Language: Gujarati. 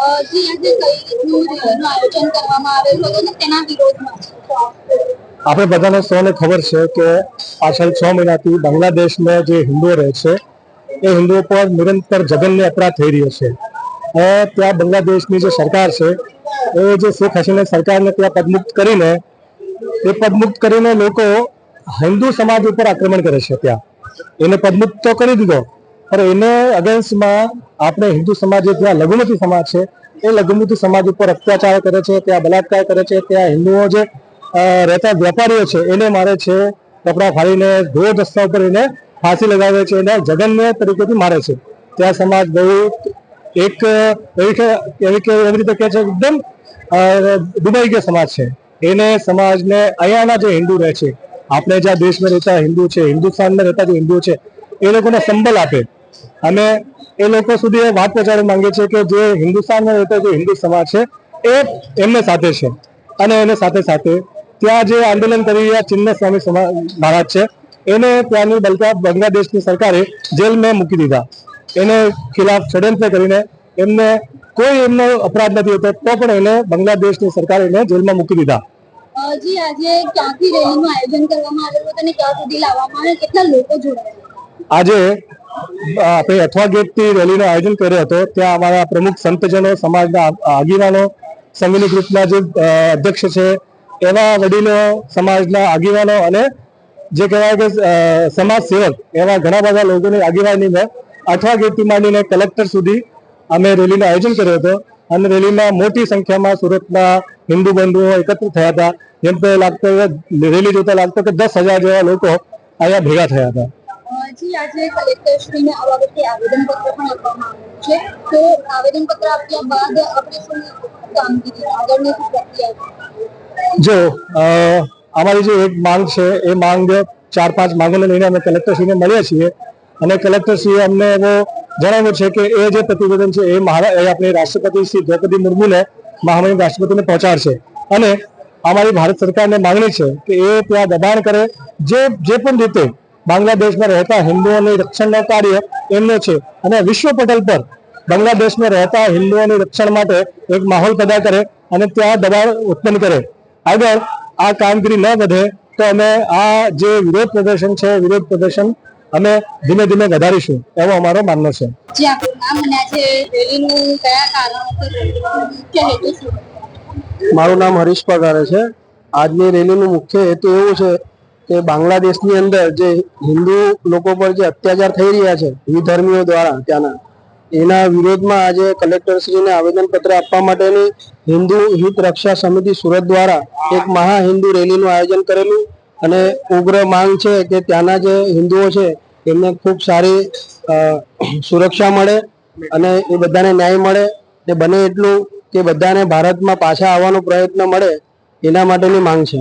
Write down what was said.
જી આજે કઈ રીતનું રેલીનું આયોજન કરવામાં આવેલું હતું અને તેના વિરોધમાં આપણે બધાને સૌને ખબર છે કે પાછળ 6 મહિનાથી બાંગ્લાદેશમાં જે હિન્દુઓ રહે છે એ હિન્દુઓ પર નિરંતર જઘન્ય અપરાધ થઈ રહ્યો છે. ત્યાં બાંગ્લાદેશની જે સરકાર છે એ જે શેખ હસીના સરકારને ત્યાં પદમુક્ત કરીને લોકો હિન્દુ સમાજ ઉપર આક્રમણ કરે છે. ત્યાં એને પદમુક્ત તો કરી દીધો, પણ એને અગેન્સ્ટમાં આપણે હિન્દુ સમાજ જે ત્યાં લઘુમતી સમાજ છે એ લઘુમતી સમાજ ઉપર અત્યાચાર કરે છે, ત્યાં બલાત્કાર કરે છે, ત્યાં હિન્દુઓ જે રહેતા વેપારીઓ છે એને મારે છે, કપડાં ફાડીને રોડ રસ્તા ઉપર એને ફાંસી લગાવે છે, એને જઘન્ય તરીકેથી મારે છે. ત્યાં સમાજ બહુ એક એવી રીતે કહે છે એકદમ ડૂબાઈ ગયા સમાજ છે. એને સમાજને અહીંયાના જે હિન્દુ રહે છે, આપણે જ્યાં દેશમાં રહેતા હિન્દુ છે, હિન્દુસ્તાનમાં રહેતા જે હિન્દુ છે એ લોકોને સંબળ આપે અને એ લોકો સુધી એ વાત પહોંચાડવા માંગે છે કે જે હિન્દુસ્તાનમાં રહેતા જે હિન્દુ સમાજ છે એ એમને સાથે છે. અને એને સાથે સાથે ત્યાં જે આંદોલન કરી રહ્યા ચિન્નસ્વામી મહારાજ છે એને ત્યાંની બાંગ્લાદેશની સરકારે જેલમાં મૂકી દીધા. એને ખિલાફ ષડયંત્ર કરીને એમને કોઈ એમનો અપરાધ નથી હોતો તો પણ એને બાંગ્લાદેશની સરકારે એને જેલમાં મૂકી દીધા. જી આજે ક્યાંથી રેલીનું આયોજન કરવામાં આવેલું હતું અને ક્યાં સુધી લાવવામાં આવે, કેટલા લોકો જોડાયા? આજે આપણે અથવા ગેટથી રેલીનું આયોજન કર્યો હતો. ત્યાં અમારા પ્રમુખ સંતજનો, સમાજના આગેવાનો, સંગીની ગ્રુપના જે અધ્યક્ષ છે એવા વડીલો, સમાજના આગેવાનો અને જે કહેવાય કે સમાજ સેવક એવા ઘણા બધા લોકોની આગેવાનીમાં અથવા ગેટથી માંડીને કલેક્ટર સુધી અમે રેલીનું આયોજન કર્યો હતો. અને રેલીમાં મોટી સંખ્યામાં સુરતના હિન્દુ બંધુઓ એકત્રિત થયા હતા. જેમ કે રેલી જોતા લાગતો કે 10,000 જેવા લોકો અહીંયા ભેગા થયા હતા. જી આજે કલેક્ટરશ્રીને આ બાબતે આવેદનપત્ર પણ આપવામાં આવ્યું છે, તો આવેદનપત્ર આપ્યા બાદ આપણે શું કામગીરી આગળની પ્રક્રિયા? જો અમારી જે એક માંગ છે એ માંગ 4-5 માંગોને લઈને અમે કલેક્ટરશ્રીને મળ્યા છીએ અને કલેક્ટરશ્રીએ અમને એવો જણાવ્યું છે કે એ જે પ્રતિવેદન છે એ આપણી રાષ્ટ્રપતિ શ્રી દ્રૌપદી મુર્મુને, મહામહિમ રાષ્ટ્રપતિને પહોંચાડશે. અને અમારી ભારત સરકારને માંગણી છે કે એ ત્યાં દબાણ કરે, જે પણ રીતે બાંગ્લાદેશમાં રહેતા હિન્દુઓની રક્ષણનું કાર્ય એમનો છે અને વિશ્વ પટલ પર બાંગ્લાદેશમાં રહેતા હિન્દુઓની રક્ષણ માટે એક માહોલ પેદા કરે અને ત્યાં દબાણ ઉત્પન્ન કરે. આગળ આ કામગીરી ન વધે તો અમે આ જે વિરોધ પ્રદર્શન અમે ધીમે ધીમે વધારીશું એવો અમારો માનનો છે. મારું નામ હરીશ પગારે છે. આજની રેલીનું મુખ્ય હેતુ એવું છે કે બાંગ્લાદેશની અંદર જે હિન્દુ લોકો પર જે અત્યાચાર થઈ રહ્યા છે વિધર્મીઓ દ્વારા ત્યાંના, એના વિરોધમાં આજે કલેક્ટરશ્રીને આવેદનપત્ર આપવા માટેની હિન્દુ હિત રક્ષા સમિતિ સુરત દ્વારા એક મહા હિન્દુ રેલીનું આયોજન કરેલું. અને ઉગ્ર માંગ છે કે ત્યાંના જે હિન્દુઓ છે એમને ખૂબ સારી સુરક્ષા મળે અને એ બધાને ન્યાય મળે, ને બને એટલું કે બધાને ભારતમાં પાછા આવવાનો પ્રયત્ન મળે એના માટેની માંગ છે.